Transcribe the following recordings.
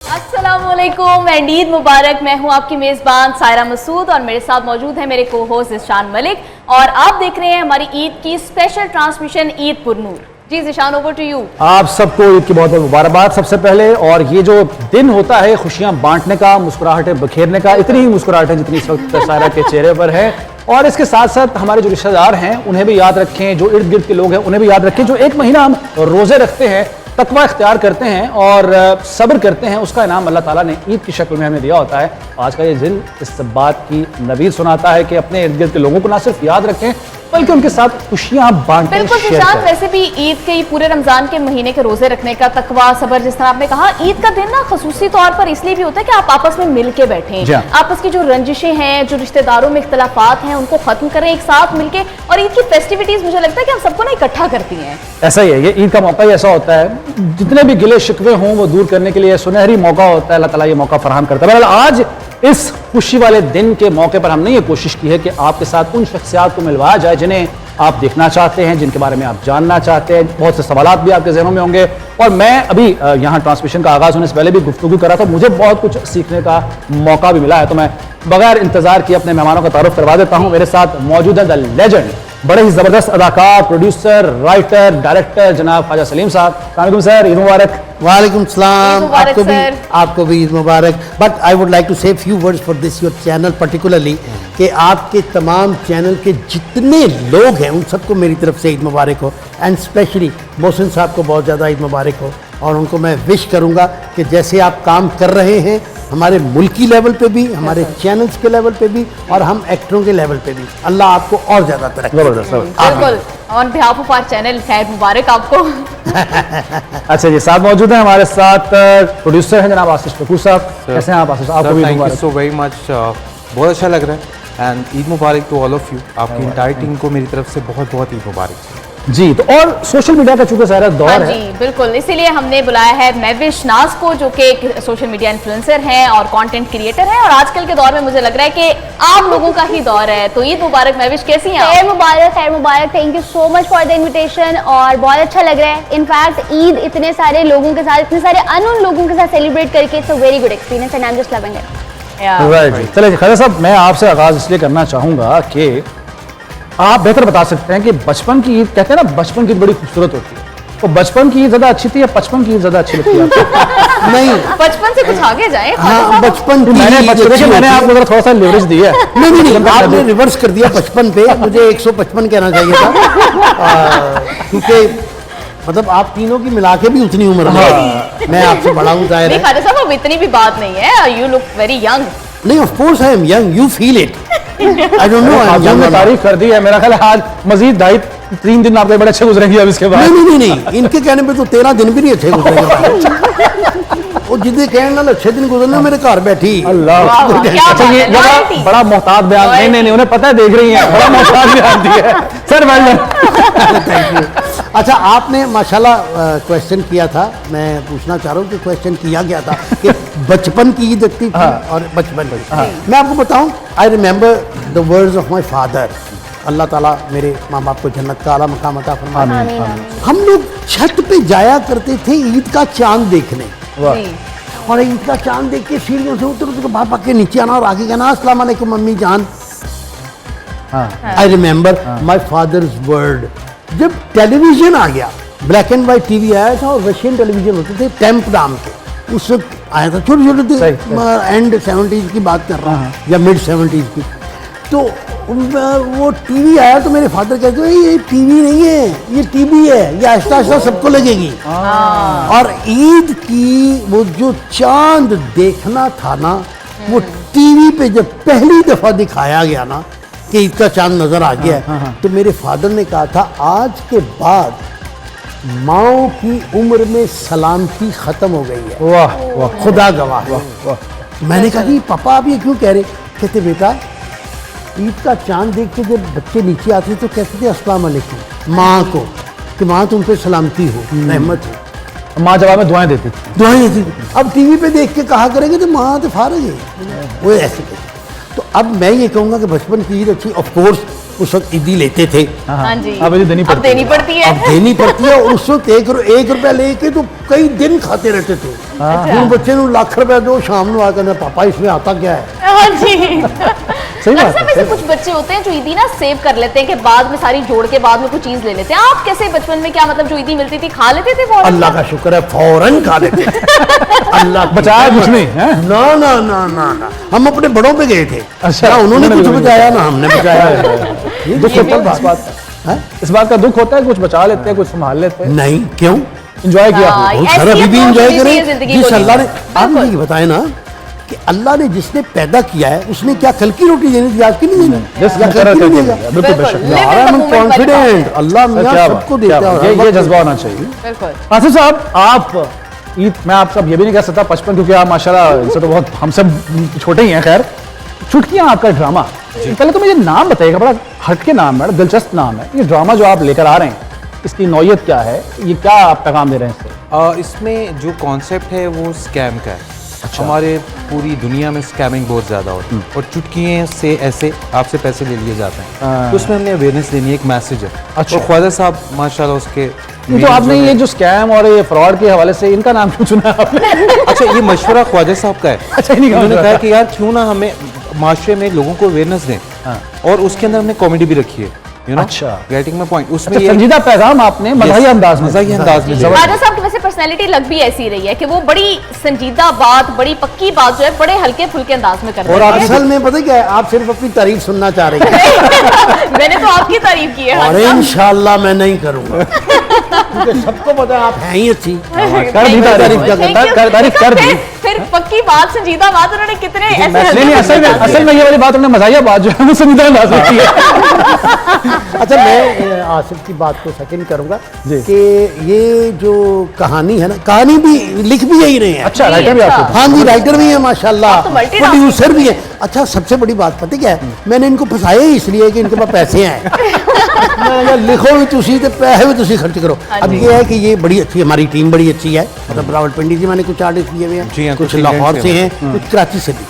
अस्सलामुअलैकुम एंड ईद मुबारक। मैं हूं आपकी मेजबान सायरा मसूद और मेरे साथ मौजूद है मेरे को होस्ट ज़िशान मलिक और आप देख रहे हैं हमारी ईद की special transmission Eid Purnoor. Ji Zeeshan, over to you. आप सबको ईद की बहुत बहुत मुबारकबाद सबसे पहले। और ये जो दिन होता है खुशियां बांटने का, मुस्कुराहटें बखेरने का, इतनी ही मुस्कुराहटें जितनी इस वक्त सायरा के चेहरे पर है। और इसके साथ साथ हमारे जो रिश्तेदार हैं उन्हें भी याद रखें, जो इर्द गिर्द के लोग हैं उन्हें भी याद रखें। जो एक महीना हम रोजे रखते हैं, तकवा इख्तियार करते हैं और सब्र करते हैं, उसका इनाम अल्लाह ताला ने ईद की शक्ल में हमें दिया होता है। आज का ये दिन इस बात की नवीद सुनाता है कि अपने इर्द गिर्द के लोगों को ना सिर्फ याद रखें बल्कि उनके साथ खुशियां बांटें। बिल्कुल ज़िशान, वैसे भी ईद के पूरे रमजान के महीने के रोजे रखने का तकवा, सब्र, जिस तरह आपने कहा, ईद का दिन ना खसूसी तौर पर इसलिए भी होता है कि आप आपस में मिल के बैठें, आपस की जो रंजिशें हैं, जो रिश्तेदारों में इख्तलाफात हैं, उनको खत्म करें एक साथ मिलके। और ईद की फेस्टिविटीज मुझे लगता है कि हम सबको ना इकट्ठा करती हैं। ऐसा ही है, ये ईद का मौका ही ऐसा होता है, जितने भी गिले शिकवे हों वो दूर करने के लिए सुनहरी मौका होता है। अल्लाह ताला ये मौका फराहम करता है। आज इस खुशी वाले दिन के मौके पर हमने ये कोशिश की है कि आपके साथ उन शख्सियात को मिलवाया जाए जिन्हें आप देखना चाहते हैं, जिनके बारे में आप जानना चाहते हैं। बहुत से सवालात भी आपके ज़हनों में होंगे और मैं अभी यहाँ ट्रांसमिशन का आगाज़ होने से पहले भी गुफ्तगू करा था, मुझे बहुत कुछ सीखने का मौका भी मिला है। तो मैं बगैर इंतजार किए अपने मेहमानों का तारुफ करवा देता हूँ। मेरे साथ मौजूद है द लेजेंड, बड़े ही जबरदस्त अदाकार, प्रोड्यूसर, राइटर, डायरेक्टर जनाब ख्वाजा सलीम साहब। अस्सलाम वालेकुम सर, ईद मुबारक। वालेकुम सलाम, आपको भी ईद मुबारक। But I would like to say few words for this your channel particularly, कि आपके तमाम चैनल के जितने लोग हैं उन सबको मेरी तरफ से ईद मुबारक हो। एंड स्पेशली मोहसिन साहब को बहुत ज़्यादा ईद मुबारक हो। और उनको मैं विश करूँगा कि जैसे आप काम कर रहे हैं हमारे मुल्की लेवल पे भी, हमारे चैनल्स के लेवल पे भी और हम एक्टरों के लेवल पे भी, अल्लाह आपको और ज़्यादा तरक्की। बिल्कुल, on behalf of our channel खैर मुबारक आपको। अच्छा जी, साथ मौजूद हैं हमारे साथ प्रोड्यूसर हैं जनाब आशीष कपूर साहब। कैसे हैं आप आशीष? आपको भी thank you so very much, बहुत अच्छा लग रहा है एंड ईद मुबारक टू ऑल ऑफ यू। आपकी इंटायर टीम को मेरी तरफ से बहुत बहुत ईद मुबारक जी। तो और सोशल मीडिया का चूंकि सारा दौर है, जी बिल्कुल, इसीलिए हमने बुलाया है महविश नाज को, जो कि एक सोशल मीडिया इन्फ्लुएंसर हैं और कंटेंट क्रिएटर हैं। और आजकल के दौर में मुझे लग रहा है कि आप लोगों का ही दौर है। तो ईद मुबारक महविश, कैसी हैं आप? खैर मुबारक। Thank you so much for the invitation और बहुत अच्छा लग रहा है। इनफैक्ट ईद इतने सारे लोगों के साथ, इतने सारे अननोन लोगों के साथ सेलिब्रेट करके it's a very good experience and I am just loving it. चलिए ख्वाजा साहब, मैं आपसे आगाज इसलिए करना चाहूंगा कि आप बेहतर बता सकते हैं कि बचपन की ईद, कहते हैं ना बचपन की ईद बड़ी खूबसूरत होती है, तो बचपन की ईद ज्यादा अच्छी थी या बचपन की ईद ज्यादा अच्छी लगती है आपको? नहीं, बचपन से कुछ आगे जाए। हाँ, बचपन मैंने आपको थोड़ा सा लिवरेज दिया है। नहीं, आपने रिवर्स कर दिया बचपन पे, मुझे 155 कहना चाहिए था, क्योंकि मतलब आप तीनों की मिला के भी उतनी उम्र है। मैं आपसे बड़ा हूँ जाहिर है। ख्वाजा साहब, अब इतनी भी बात नहीं है, यू लुक वेरी यंग। नहीं, of course I am young, you feel it. I don't know, I am तारीफ कर दी है। मेरा ख्याल आज मजीद 2.5-3 दिन आपके बड़े अच्छे गुजरेंगे अब इसके बाद। नहीं, इनके कहने पे तो 13 दिन भी नहीं अच्छे गुजरेंगे। वो जिद्दे कहने नाल अच्छे दिन गुजरने मेरे घर बैठी। अल्लाह, अच्छा ये बड़ा मोहतात बयान। नहीं, उन्हें पता है, देख रही हैं, बड़ा मोहतात बयान दिया है सर। Thank you. अच्छा, आपने माशाल्लाह क्वेश्चन किया था, मैं पूछना चाह रहा हूँ कि क्वेश्चन किया गया था कि बचपन की ईद लगती थी और बचपन मैं आपको बताऊँ, I remember the words of my father. Allah ताला मेरे माँ बाप को जन्नत का आला मकाम अता फरमाए। हम लोग छत पे जाया करते थे ईद का चांद देखने, और ईद का चांद देख के सीढ़ियों से उतर भाग के नीचे आना और आगे कहना अस्सलाम वालेकुम मम्मी जान। I remember my father's word. जब टेलीविजन आ गया, ब्लैक एंड वाइट टीवी आया था और रशियन टेलीविजन होते थे टेम्प नाम के, उस वक्त आया था, छोटे छोटे थे, एंड 70s की बात कर रहा हूँ या मिड 70s की। तो वो टीवी आया तो मेरे फादर कहते हैं ये टीवी नहीं है, ये टीवी है, ये आहिस्ता आहिस्ता सबको लगेगी। और ईद की वो जो चांद देखना था ना, वो टीवी पे जब पहली दफा दिखाया गया ना कि ईद का चांद नजर आ गया, तो मेरे फादर ने कहा था आज के बाद माओ की उम्र में सलामती खत्म हो गई है। वाह वाह, खुदा गवाह है। मैंने कहा कि पापा आप ये क्यों कह रहे? कहते बेटा ईद का चांद देख के जब बच्चे नीचे आते तो कहते थे अस्सलाम वालेकुम माँ को, कि माँ तुम पे सलामती हो, रहमत हो। माँ जवाब में दुआएं देती थी। अब टीवी पे देख के कहा करेंगे तो माँ तो फारग है, वो ऐसे कहते। तो अब मैं ये कहूँगा कि बचपन की ईद अच्छी, ऑफ कोर्स उस वक्त ईदी लेते थे। हाँ जी, अब ये देनी अब पड़ती है। देनी पड़ती है। अब देनी पड़ती है, और उस वक्त एक रुपया लेके तो कई दिन खाते रहते थे। उन बच्चे को लाख रुपया दो, शाम को आकर पापा इसमें आता क्या है। हाँ जी। सही बात अक्सर है। वैसे कुछ बच्चे होते हैं जो ईदी ना सेव कर लेते हैं कि बाद में सारी जोड़ के बाद में कुछ चीज ले लेते हैं। आप कैसे बचपन में क्या मतलब जो ईदी मिलती थी खा लेते थे फौरन? अल्लाह का शुक्र है फौरन खा लेते थे। अल्लाह की बचाया कुछ नहीं है? ना ना ना ना ना, हम अपने बड़ों पे गए थे। अच्छा, ना उन्होंने उन्होंने कुछ कुछ बचाया ना हमने बचाया। ये दुख सिंपल होता है इस बात बात का। है। इस बात का दुख होता है, कुछ बचा लेते हैं, कुछ संभाल लेते हैं। नहीं, क्यों? एंजॉय किया हाँ, आपने। बहुत ऐसी सारा अभी भी approach इंजॉय होनी चाहिए करें जिंदगी जिस को अल्लाह ने। जीने। आप मुझे ये बताएं ना कि अल्लाह ने जिसने पैदा किया है उसने क्या कल की रोटी देनी थी, आज की नहीं देनी? जिस या तरह कल की से नहीं दिया, देगा? बिल्कुल बेशक। Live in the I am moment वाली बात कॉन्फिडेंट, है। अल्लाह मियां क्या सबको बात, देता क्या है। बात। और ये हर जज्बा होना चाहिए। बिल्कुल। आसिफ साहब, आप ईद, मैं आपका ये भी नहीं कह सकता 55, क्योंकि आप माशाल्लाह इनसे तो बहुत हम सब छोटे ही हैं। खैर, चुटकियां आपका ड्रामा, पहले तो मुझे नाम बताइएगा, बड़ा हटके नाम है, दिलचस्प नाम है। ये ड्रामा जो आप लेकर आ रहे हैं, इसकी नौयत क्या है, ये क्या आप पैगाम दे रहे हैं इससे? इसमें जो कॉन्सेप्ट है वो स्कैम का है। हमारे पूरी दुनिया में स्कैमिंग बहुत ज़्यादा होती है और चुटकियों से ऐसे आपसे पैसे ले लिए जाते हैं। तो उसमें हमने अवेयरनेस देनी है, एक मैसेज है। अच्छा। और ख्वाजा साहब माशाल्लाह उसके ये तो आपने ये जो स्कैम और ये फ्रॉड के हवाले से इनका नाम क्यों चुना है आपने? अच्छा, ये मशवरा ख्वाजा साहब का है। अच्छा, इन्हीं का उन्होंने मशवरा कहा कि यार क्यों ना हमें माशरे में लोगों को अवेयरनेस दें। हाँ। और उसके अंदर हमने कॉमेडी भी रखी है, यू नो। अच्छा। Getting my point. उसमें अच्छा, ये संजीदा पैगाम आपने मज़ाही अंदाज में, मज़ाही अंदाज में दिया। राजा साहब की वैसे पर्सनैलिटी लग भी ऐसी रही है कि वो बड़ी संजीदा बात, बड़ी पक्की बात जो है बड़े हल्के फुल्के अंदाज में करते और हैं। असल में पता क्या है, आप सिर्फ अपनी तारीफ सुनना चाह रही हैं। मैंने तो आपकी तारीफ की है। और हाँ, इंशाल्लाह मैं नहीं करूंगा, क्योंकि सबको पता है आप हैं ही अच्छी। कर दी तारीफ, तारीफ कर दी। फिर पक्की बात, संजीदा बात उन्होंने कितने ऐसे नहीं नहीं, असल में ये वाली बात उन्होंने मज़ाहिया बात जो है वो संजीदा अंदाज में की है। अच्छा, मैं आसिफ की बात को सेकंड करूंगा जी। कि ये जो कहानी है ना, कहानी भी लिख भी यही रहे हैं। अच्छा, राइटर भी आपको? हाँ जी, राइटर भी है माशाल्लाह, आप तो multi-task प्रोड्यूसर भी है। अच्छा, सबसे बड़ी बात पता क्या है, मैंने इनको फंसाया ही इसलिए कि इनके पास पैसे हैं। मैं कहा, लिखो भी तुसी तो पैसे भी तुसी खर्च करो। हाँ अब जी। ये है कि ये बड़ी अच्छी, हमारी टीम बड़ी अच्छी है। मतलब रावलपिंडी से मैंने कुछ आर्टिस्ट लिए हुए जी हैं, हाँ, कुछ कुछ लाहौर इंग्लैंड से से हैं, कुछ कराची से भी।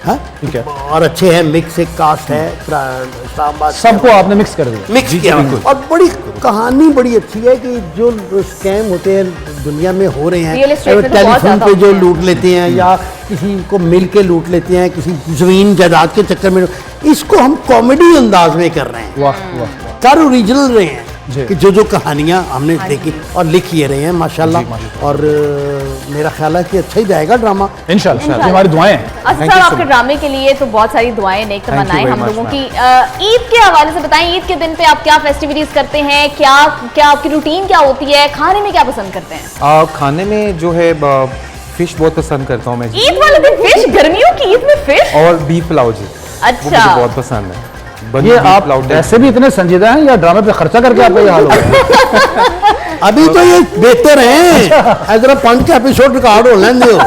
हाँ, ठीक है। और अच्छे हैं, मिक्स एक कास्ट है, इस्लामाबाद से सबको आपने मिक्स कर दिया। मिक्स किया हुआ। और बड़ी कहानी बड़ी अच्छी है कि जो स्कैम होते हैं दुनिया में हो रहे Real हैं, estate में तो बहुत टेलीफोन ज़्यादा पे जो होते हैं। लूट लेते हैं या किसी को मिल के लूट लेते हैं, किसी जमीन जायदाद के चक्कर में, इसको हम कॉमेडी अंदाज में कर रहे हैं। वाह वाह, कार ओरिजिनल रहे हैं जी। कि जो कहानियां हमने देखी और लिख ये रहे हैं माशाल्लाह। और मेरा ख्याल है कि अच्छा ही जाएगा ड्रामा। इंशाल्लाह, ये हमारी दुआएं हैं। अच्छा Thank साहब, you so आपके much. ड्रामे के लिए तो बहुत सारी दुआएं, नेक Thank you तमन्नाएं very हम much, लोगों ma'am. की। ईद के हवाले से बताएं, ईद के दिन पे आप क्या फेस्टिविटीज करते हैं, क्या क्या आपकी रूटीन क्या होती है, खाने में क्या पसंद करते हैं? खाने में जो है फिश बहुत पसंद करता हूँ मैं जी। ईद वाले दिन फिश, गर्मियों की ईद में फिश? और बीफ पुलाव जी, वो अच्छा। मुझे बहुत पसंद है। बनी ये beef आप पुलाव वैसे भी इतने संजीदा हैं या ड्रामे पे खर्चा करके आपका ये हाल हो गया? अभी तो ये बेहतर हैं, जरा 5 एपिसोड रिकॉर्ड हो लेंगे हो।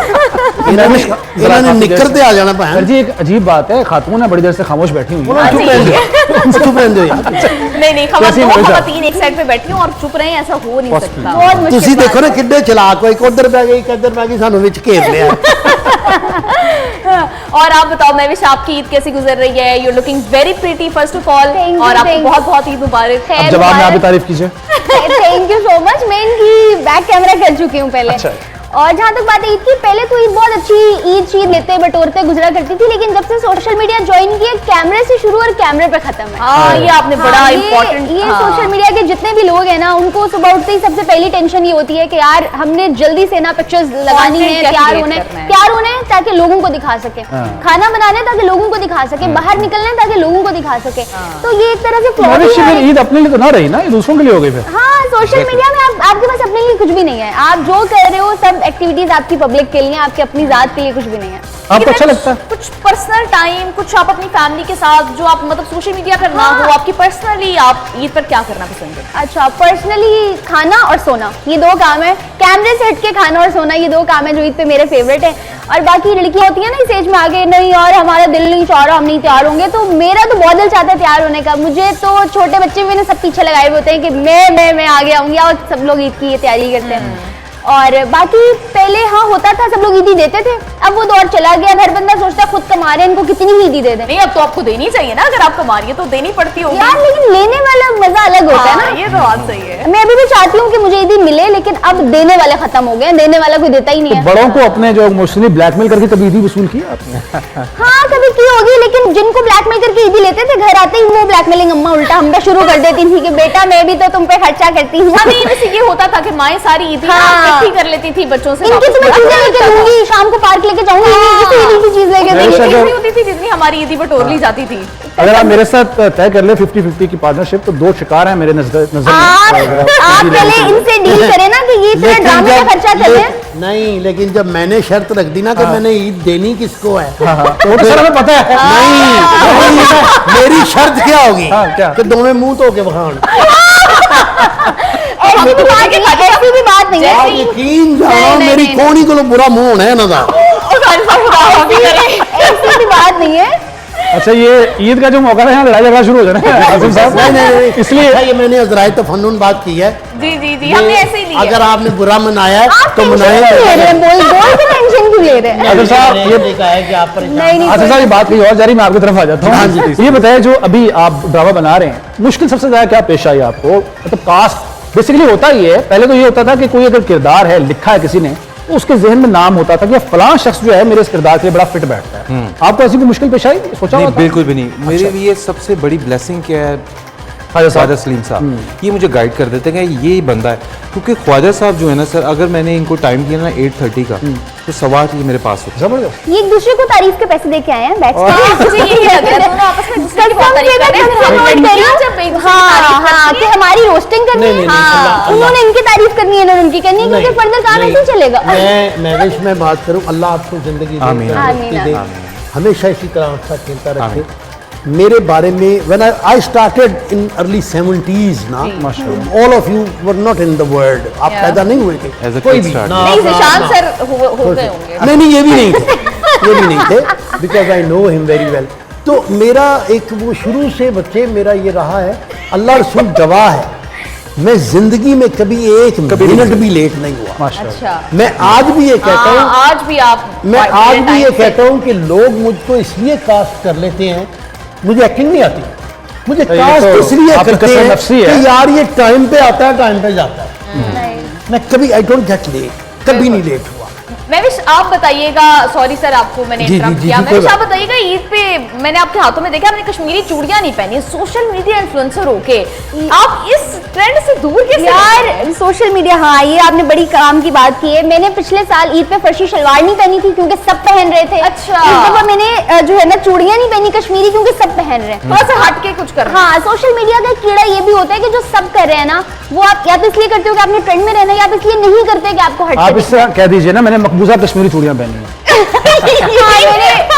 इन्होंने निकलते आ जाना सर पाया। जी, एक अजीब बात है, खातून है बड़ी देर से खामोश बैठी हुई हैं। चुप रहने दो, चुप रहने दो यार। नहीं नहीं, कैसी दो मजा? खवातीन एक साइड पे बैठी हूं और चुप रहे हैं, ऐसा हो नहीं सकता। बहुत मुश्किल ਤੁਸੀਂ बात देखो ना है। किड्डे चलाक हो, एक उधर पै गई, एक इधर पै गई, सानू विच घेर लिया। और आप बताओ महविश, आपकी ईद कैसी गुजर रही है? You looking very pretty first of all, Thank you, और आपको thank you. बहुत बहुत ईद मुबारक। खैर, अब जवाब में आप भी मुबारक। तारीफ कीजिए। Thank you so much. मैं इनकी बैक कैमरा कर चुकी हूँ पहले। अच्छा। और जहाँ तक बात है ईद की, पहले तो ईद बहुत अच्छी ईद शीद लेते बटोरते गुजरा करती थी, लेकिन जब से सोशल मीडिया ज्वाइन किया, कैमरे से शुरू और कैमरे पे खत्म है। हाँ, ये आपने बड़ा हाँ, इम्पोर्टेंट। ये सोशल मीडिया के जितने भी लोग हैं ना, उनको सुबह उठते ही सबसे पहली टेंशन ये होती है कि यार हमने जल्दी से ना पिक्चर्स लगानी Content है, क्या तैयार create होने करना है। तैयार होने ताकि लोगों को दिखा सके, हाँ। खाना बनाने ताकि लोगों को दिखा सके, बाहर निकलने ताकि लोगों को दिखा सके। तो ये एक तरह से फ्लॉप ही मवेशी है। फिर ईद अपने लिए तो ना रही ना, ये दूसरों के लिए हो गई फिर। हाँ, सोशल मीडिया में आपके पास अपने लिए कुछ भी नहीं है। आप जो कर रहे हो सब एक्टिविटीज आपकी पब्लिक के लिए, आपकी अपनी जात के लिए कुछ भी नहीं है। आपको अच्छा लगता है? कुछ पर्सनल टाइम, कुछ आप अपनी फैमिली के साथ जो आप मतलब सोशल मीडिया पर ना हाँ। हो, आपकी पर्सनली आप ईद पर क्या करना पसंद है? अच्छा, पर्सनली खाना और सोना, ये दो काम है। कैमरे से हट के खाना और सोना, ये दो काम है जो ईद पे मेरे फेवरेट है। और बाकी लड़कियां होती है ना इस एज में आगे, नहीं और हमारा दिल नहीं चाह रहा, हम नहीं तैयार होंगे, तो मेरा तो बहुत दिल चाहता है तैयार होने का। मुझे तो छोटे बच्चे भी ना सब पीछे लगाए हुए होते हैं कि मैं आगे आऊंगी, और सब लोग ईद की ये तैयारी करते हैं। और बाकी पहले हाँ होता था, सब लोग ईदी देते थे, अब वो दौर चला गया। हर बंदा सोचता है खुद कमा रहे हैं, इनको कितनी ही ईदी दे दें। नहीं, अब तो आपको देनी चाहिए ना, अगर आप कमा रही है तो देनी पड़ती होगी यार लेकिन लेने वाला मजा अलग होता है हाँ, ना। ये तो बात सही है। मैं अभी भी चाहती हूँ कि मुझे ईदी मिले, लेकिन अब देने वाले खत्म हो गए, देने वाला कोई देता ही नहीं है। बड़ों को अपने जो इमोशनली ब्लैकमेल करके कभी ईदी वसूल की आपने? हाँ कभी की होगी, लेकिन जिनको ब्लैकमेल करके ईदी लेते थे, घर आते ही वो ब्लैकमेलिंग अम्मा उल्टा हम पे शुरू कर देती थी कि बेटा मैं भी तो तुम पे खर्चा करती हूँ। नहीं, वैसे ये होता था कि माएं सारी ईदी हाँ। इकट्ठी कर लेती थी बच्चों से, इनकी तो मैं वापस चीजें लेके दूंगी, शाम को पार्क लेके जाऊंगी, इसी ईदी की चीज लेके बेशक। दूंगी। इतनी होती थी जितनी हमारी ईदी बटोर ली जाती थी। अगर आप मेरे साथ तय कर ले 50-50 की पार्टनरशिप, तो 2 शिकार हैं मेरे नजर में। आप पहले इनसे डील करें ना कि ये इतना लेकिन ड्रामे का जब- खर्चा कर रहे हैं। नहीं, लेकिन जब मैंने शर्त रख दी ना कि मैंने ईद देनी किसको है, वो तो सर हमें पता है। नहीं, मेरी शर्त क्या होगी? हाँ, क्या? कि दोवें मुंह धो के बखान। ऐसी भी बात नहीं है, ऐसी भी बात नहीं आप है, यकीन जानो, नहीं, मेरी नहीं, कोनी को बुरा मुंह होना है ना था। ऐसी भी बात नहीं है। अच्छा, ये ईद का जो मौका है, यहाँ लड़ाई झगड़ा शुरू हो जाना है आसिम साहब। नहीं, इसलिए अच्छा, ये मैंने अजराय तफन्नुन बात की है। जी जी जी, हमने ऐसे ही लिया। अगर आपने बुरा मनाया है आप तो टेंशन क्यों ले रहे हैं? मनाए। बोल के टेंशन क्यों ले रहे हैं? आसिम साहब, ये देखा है कि आप परेशान नहीं नहीं आसिम साहब, ये बात कहीं और जारी, मैं आपकी तरफ आ जाता हाँ हूँ। जी, ये बताएं, जो अभी आप ड्रामा बना रहे हैं, मुश्किल सबसे ज्यादा क्या पेश आई आपको? मतलब कास्ट बेसिकली होता ही है, पहले तो ये होता था कि कोई अगर किरदार है लिखा है किसी ने, तो उसके जहन में नाम होता था कि फलां शख्स जो है मेरे इस किरदार के लिए बड़ा फिट बैठता है। आपको ऐसी कोई मुश्किल पेश आई? सोचा नहीं, हुआ था? बिल्कुल भी नहीं। मेरे लिए सबसे बड़ी ब्लेसिंग क्या है, ख्वाजा साहब। ख्वाजा सलीम साहब, ये मुझे गाइड कर देते हैं कि ये ही बंदा है। क्योंकि ख्वाजा साहब जो है ना सर, अगर मैंने इनको टाइम दिया ना 8:30 का, तो 8:15 ये मेरे पास होता है। जबरदस्त। ये एक दूसरे को तारीफ के पैसे दे के आए हैं, बैठ मुझे यही लग रहा है, दोनों आपस में दूसरे की बहुत तारीफ कर रहे हैं। जब एक दूसरे की हाँ तारीफ हाँ करती कि है, हमारी रोस्टिंग करनी नहीं, है, नहीं, नहीं, हाँ अल्लाह- उन्होंने इनकी तारीफ करनी है ना उनकी करनी है, क्योंकि फर्दर काम नहीं, ऐसे ही चलेगा। मैं मैं बात करूं, अल्लाह आपको जिंदगी दे, आमीन। तंदुरुस्ती दे, आमीन। हमेशा इसी तरह अच्छा खेलता रखे। मेरे बारे में when I started in early 70s ना, all of you were not in the world, आप पैदा नहीं हुए थे As a कोई kid भी started. ना, नहीं, ना, जिशान ना। सर हो गए होंगे। नहीं नहीं, ये भी नहीं थे, ये भी नहीं थे, because I know him very well. तो मेरा एक वो शुरू से बच्चे मेरा ये रहा है, अल्लाह रसूल गवाह है, मैं जिंदगी में कभी एक मिनट भी लेट नहीं हुआ। माशाल्लाह। अच्छा, मैं आज भी ये कहता हूँ, हाँ, आज भी आप मैं आज भी ये टाइम से- कहता हूँ कि लोग मुझको इसलिए कास्ट कर लेते हैं, मुझे एक्टिंग नहीं आती, मुझे ये कास्ट तो इसलिए आपकी करते कसर हैं नफ्सी है। कि यार ये टाइम पे आता है, टाइम पे जाता है। मैं कभी आई डोंट गेट लेट, कभी नहीं लेट हुआ। महविश, आप बताइएगा, सॉरी सर आपको मैंने जी, इंटरप्ट जी, किया। जी, कोई महविश, आप बात बताइएगा, ईद पे मैंने आपके हाथों में देखा, आपने कश्मीरी चूड़ियां नहीं पहनी। सोशल मीडिया इन्फ्लुएंसर होके आप इस ट्रेंड से दूर कैसे रह रहे हैं? यार सोशल मीडिया, हाँ ये आपने बड़ी काम की बात की है। मैंने पिछले साल ईद पे फर्शी शलवार नहीं पहनी थी क्योंकि सब पहन रहे थे। अच्छा। इस दफा मैंने जो है ना चूड़ियां नहीं पहनी कश्मीरी क्योंकि सब पहन रहे हैं। थोड़ा सा हट के कुछ कर। हाँ, सोशल मीडिया का एक कीड़ा ये भी होता है कि जो सब कर रहे हैं ना, वो आप या तो इसलिए करते हो कि आपने ट्रेंड में रहना है, या आप इसलिए नहीं करते कि आपको हट आप के इससे कह दीजिए ना, मैंने मकबूजा कश्मीरी चूड़ियां पहनी हैं।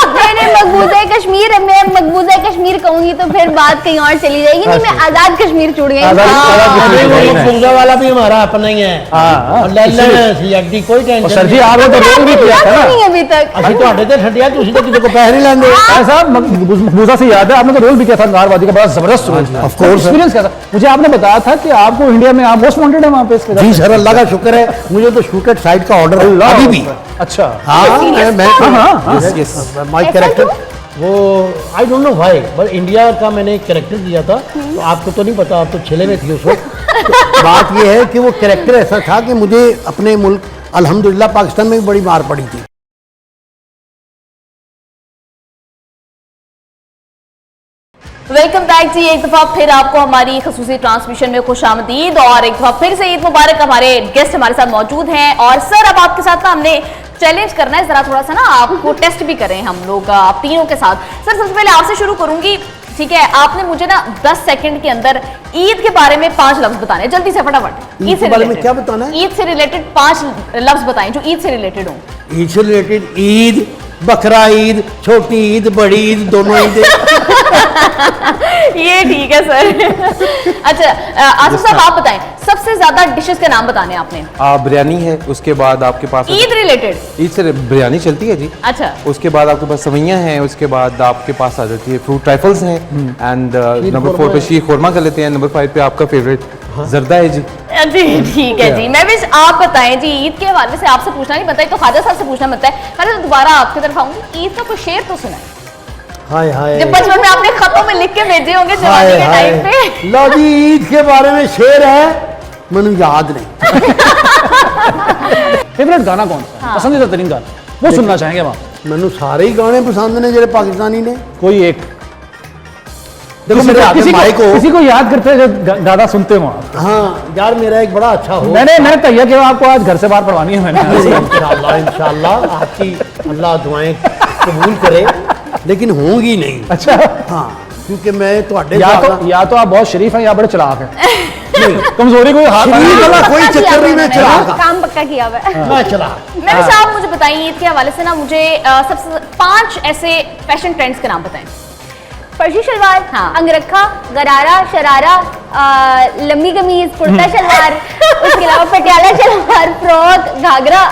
मैंने मकबूजा कश्मीर, मैं मकबूजा कश्मीर कहूंगी तो फिर बात कहीं और चली जाएगी। नहीं, मैं आजाद कश्मीर चूड़ियां आजाद कश्मीर चूड़ियां हैं। पूजा वाला भी हमारा अपना ही है, हाँ, और ले लेना कोई और टेंशन सर जी, आपने तो रोल भी किया था नहीं ना। अभी तक। ਅਸੀਂ ਤੁਹਾਡੇ ਤੇ ਛੱਡਿਆ, ਤੁਸੀਂ ਤਾਂ किसी को पैसे नहीं लेंगे। साहब, मकबूजा से याद है, आपने तो रोल भी किया था अंगारवादी का, बड़ा जबरदस्त रोल। of course, एक्सपीरियंस क्या था? मुझे आपने बताया था कि आपको इंडिया में आप मोस्ट वांटेड है वहाँ पे इसके जी सर, अल्लाह का शुक्र है, मुझे तो शूटेड साइड का ऑर्डर है अभी भी। अच्छा। हाँ, मैं yes. माय कैरेक्टर वो I don't know why, but India का मैंने एक कैरेक्टर दिया था, तो आपको तो नहीं पता, आप तो छेले में थी उस वक्त। तो बात ये है कि वो कैरेक्टर ऐसा था कि मुझे अपने मुल्क अल्हम्दुलिल्लाह पाकिस्तान में भी बड़ी मार पड़ी थी। वेलकम बैक जी, एक दफा फिर आपको हमारी खसूसी ट्रांसमिशन में खुशामदीद, और एक दफा फिर से ईद मुबारक। हमारे गेस्ट हमारे साथ मौजूद हैं, और सर अब आपके साथ ना हमने चैलेंज करना है, जरा थोड़ा सा ना आपको टेस्ट भी करें हम लोग, आप तीनों के साथ। सर सबसे पहले आपसे शुरू करूंगी, ठीक है? आपने मुझे ना 10 सेकंड के अंदर ईद के बारे में 5 लफ्ज बताने, जल्दी से फटाफट। ईद के बारे में क्या बताना है? ईद से रिलेटेड 5 लफ्ज बताएं जो ईद से रिलेटेड हो। ईद से रिलेटेड, ईद, बकरा ईद, छोटी ईद, बड़ी ईद, दोनों ईद। ये ठीक है सर। अच्छा आसिफ साहब, आप बताएं, सबसे ज्यादा डिशेस के नाम बताने आपने। बिरयानी है, उसके बाद आपके पास ईद रिलेटेड। ईद से बिरयानी चलती है जी। अच्छा, उसके बाद आपके पास सवैयाँ हैं, उसके बाद आपके पास आ जाती है फ्रूट ट्राइफल्स हैं, एंड नंबर 4 पे शीर खुरमा कर लेते हैं, नंबर 5 पे आपका फेवरेट जर्दा है जी। जी ठीक है जी। मैं भी आप बताएं जी, ईद के हवाले से आपसे पूछना नहीं बनता है तो ख्वाजा साहब से पूछना बनता है। ख्वाजा तो दोबारा आपकी तरफ आऊंगी, ईद का कोई शेर तो सुना है हाय हाय, जब बचपन में आपने खतों में लिख के भेजे होंगे जवानी के टाइम पे। लो जी, ईद के बारे में शेर है, मैंने याद नहीं। फेवरेट गाना कौन सा, पसंदीदा तरीन गाना, वो सुनना चाहेंगे आप? मैंने सारे ही गाने पसंद ने जेरे पाकिस्तानी ने। कोई एक देखो मेरे आगे माइक हो, किसी को याद करते हैं जो गाना सुनते हो आप? हाँ यार, मेरा एक बड़ा अच्छा हो। मैंने तैयार किया आपको आज घर से बाहर पढ़वानी है मैंने। इंशाल्लाह आपकी अल्लाह दुआएं कबूल करे, लेकिन होंगी नहीं। अच्छा हाँ, क्योंकि मैं या तो आप बहुत शरीफ हैं या बड़े चलाक हैं। कमजोरी कोई हाथ कोई चक्कर नहीं, मैं चलाक, काम पक्का किया हुआ है। मैं चला। मैं साहब मुझे बताइए ईद के हवाले से ना, मुझे सबसे 5 ऐसे फैशन ट्रेंड्स के नाम बताएं। फर्शी शलवार, हाँ। अंगरखा, गरारा, शरारा, लंबी कमीज, कुर्ता शलवार, उसके अलावा पटियाला शलवार, फ्रॉक, घाघरा।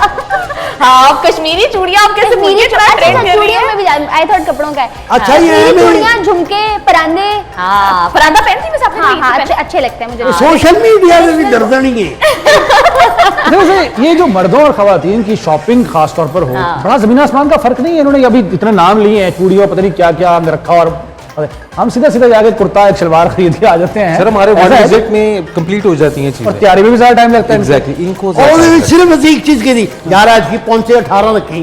हाँ, कश्मीरी चूड़ियां आप कैसे भूल गए? चूड़ियों में भी आई थॉट कपड़ों का है। अच्छा, ये चूड़ियां, झुमके, परांदे। हाँ, परांदा पहनती मैं सब। हाँ, अच्छे लगते हैं मुझे। सोशल मीडिया में भी दर्दनी है। देखो ये जो मर्दों और खवातीन की शॉपिंग खास तौर पर हो, बड़ा जमीन आसमान का फर्क नहीं है। इन्होंने अभी इतने नाम लिए हैं, चूड़ियों पता नहीं क्या क्या रखा, और हम सीधा जाके कुर्ता एक शलवार खरीद के आ जाते हैं। सर हमारे वन विजिट में कंप्लीट हो जाती हैं चीजें, और तैयारी में भी ज्यादा टाइम लगता है। एग्जैक्टली, इनको और सिर्फ बस एक चीज की थी यार, आज की पहुंचे 18 रखी।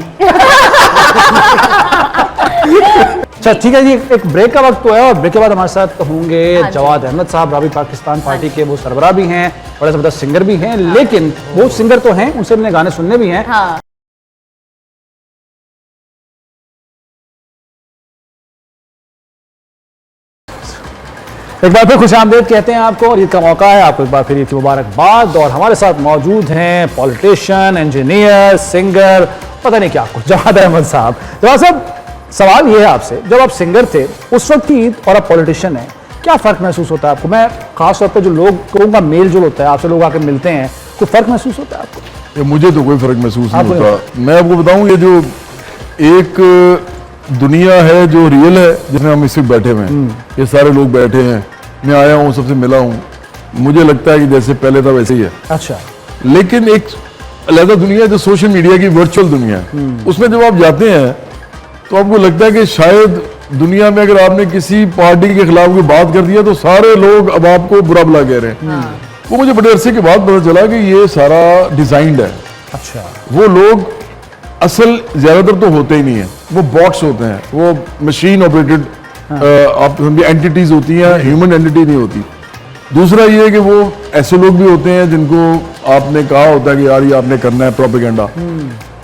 अच्छा ठीक है जी, एक ब्रेक का वक्त तो है, और ब्रेक के बाद हमारे साथ होंगे जवाद अहमद साहब, रावी पाकिस्तान पार्टी के वो सरबराह भी हैं, बड़े जबरदस्त सिंगर भी हैं, लेकिन वो सिंगर तो हैं, उनसे हमने गाने सुनने भी हैं। हाँ। एक बार फिर खुशामदीद कहते हैं आपको, और ईद का मौका है, आपको एक बार फिर ईद की मुबारकबाद। और हमारे साथ मौजूद हैं पॉलिटिशियन, इंजीनियर, सिंगर, पता नहीं क्या कुछ, जवाद अहमद साहब। जवाद साहब, सवाल ये है आपसे, जब आप सिंगर थे उस वक्त की ईद और आप पॉलिटिशियन हैं, क्या फ़र्क महसूस होता है आपको? मैं खास तौर पर जो लोगों का मेल जोल होता है, आपसे लोग आकर मिलते हैं, कोई फ़र्क महसूस होता है आपको? मुझे तो कोई फ़र्क महसूस नहीं होता। मैं आपको बताऊं, ये जो एक दुनिया है जो रियल है, जिसमें हम इस वक्त बैठे हुए हैं, ये सारे लोग बैठे हैं, मैं आया हूँ, सबसे मिला हूँ, मुझे लगता है कि जैसे पहले था वैसे ही है। अच्छा, लेकिन एक अलग दुनिया जो सोशल मीडिया की वर्चुअल दुनिया है, उसमें जब आप जाते हैं तो आपको लगता है कि शायद दुनिया में अगर आपने किसी पार्टी के खिलाफ कोई बात कर दिया तो सारे लोग अब आपको बुरा भला कह रहे हैं। वो मुझे बड़े अरसे के बाद पता चला कि ये सारा डिजाइंड है। अच्छा, वो लोग असल ज्यादातर तो होते ही नहीं है, वो बॉट्स होते हैं, वो मशीन ऑपरेटेड आप एंटिटीज होती हैं, ह्यूमन एंटिटी नहीं होती। दूसरा ये है कि वो ऐसे लोग भी होते हैं जिनको आपने कहा होता है कि यार ये आपने करना है प्रोपेगेंडा।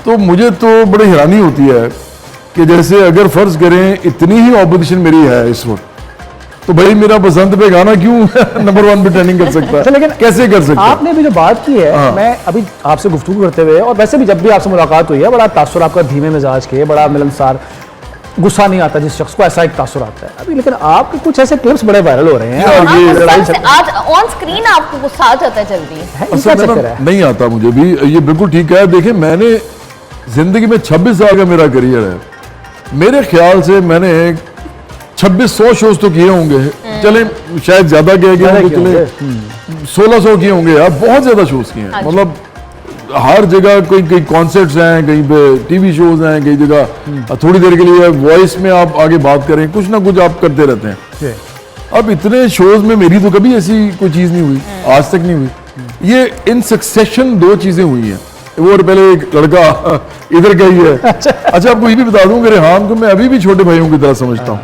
तो मुझे तो बड़ी हैरानी होती है कि जैसे अगर फर्ज करें इतनी ही ऑपोजिशन मेरी है इस वक्त, तो भाई मेरा पसंद पे गाना क्यों नंबर 1 पे ट्रेंडिंग कर सकता है? लेकिन कैसे कर सकता है? आपने भी जो बात की है, हाँ। मैं अभी आपसे गुफ्तगू करते हुए, और वैसे भी जब भी आपसे मुलाकात हुई है, बड़ा तासुर आपका धीमे मिजाज के, बड़ा मिलनसार, गुस्सा नहीं आता जिस शख्स को, ऐसा एक तासुर आता है अभी। लेकिन आपके कुछ ऐसे क्लिप्स बड़े वायरल हो रहे हैं, और ये लड़ाई आज ऑन स्क्रीन आपको गुस्सा आ जाता है जल्दी है, असल इनका में चक्कर है। नहीं आता मुझे भी, ये बिल्कुल ठीक है। देखिए, मैंने जिंदगी में 26 साल का मेरा करियर है, मेरे ख्याल से मैंने 2600 शोज तो किए होंगे, चले शायद ज्यादा किए होंगे, चले 1600 किए होंगे यार, बहुत ज्यादा शोज किए हैं। मतलब हर जगह कई कॉन्सर्ट्स हैं, कहीं पे टीवी शोज हैं, कई जगह थोड़ी देर के लिए वॉइस में आप आगे बात करें, कुछ ना कुछ आप करते रहते हैं। अब इतने शोज में मेरी तो कभी ऐसी कोई चीज नहीं हुई, आज तक नहीं हुई। ये इन सक्सेशन 2 चीजें हुई हैं। वो और पहले एक लड़का इधर का ही है। अच्छा, आपको ये भी बता दूं कि रेहान को मैं अभी भी छोटे भाइयों की तरह समझता हूँ।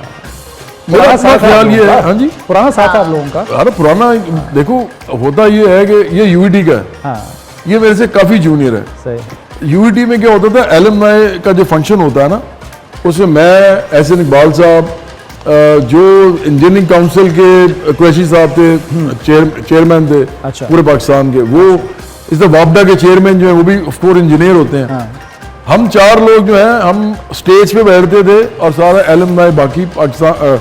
मेरा अपना ख्याल ये है। हाँ जी, पुराना साथ है आप लोगों का। अरे पुराना, देखो होता ये है कि ये यूईटी का है, हाँ, ये मेरे से काफी जूनियर है। सही। यूईटी में क्या होता था, एलुमनाई का जो फंक्शन होता है ना, उसमें मैं, एहसन इकबाल साहब, जो इंजीनियरिंग काउंसिल के कुरैशी साहब थे, चेयरमैन थे अच्छा। पूरे पाकिस्तान के, वो इस वापडा के चेयरमैन जो है वो भी ऑफ कोर्स इंजीनियर होते हैं। हाँ। हम 4 लोग जो हैं, हम स्टेज पे बैठते थे और सारा एलुमनाई बाकी पाकिस्तान,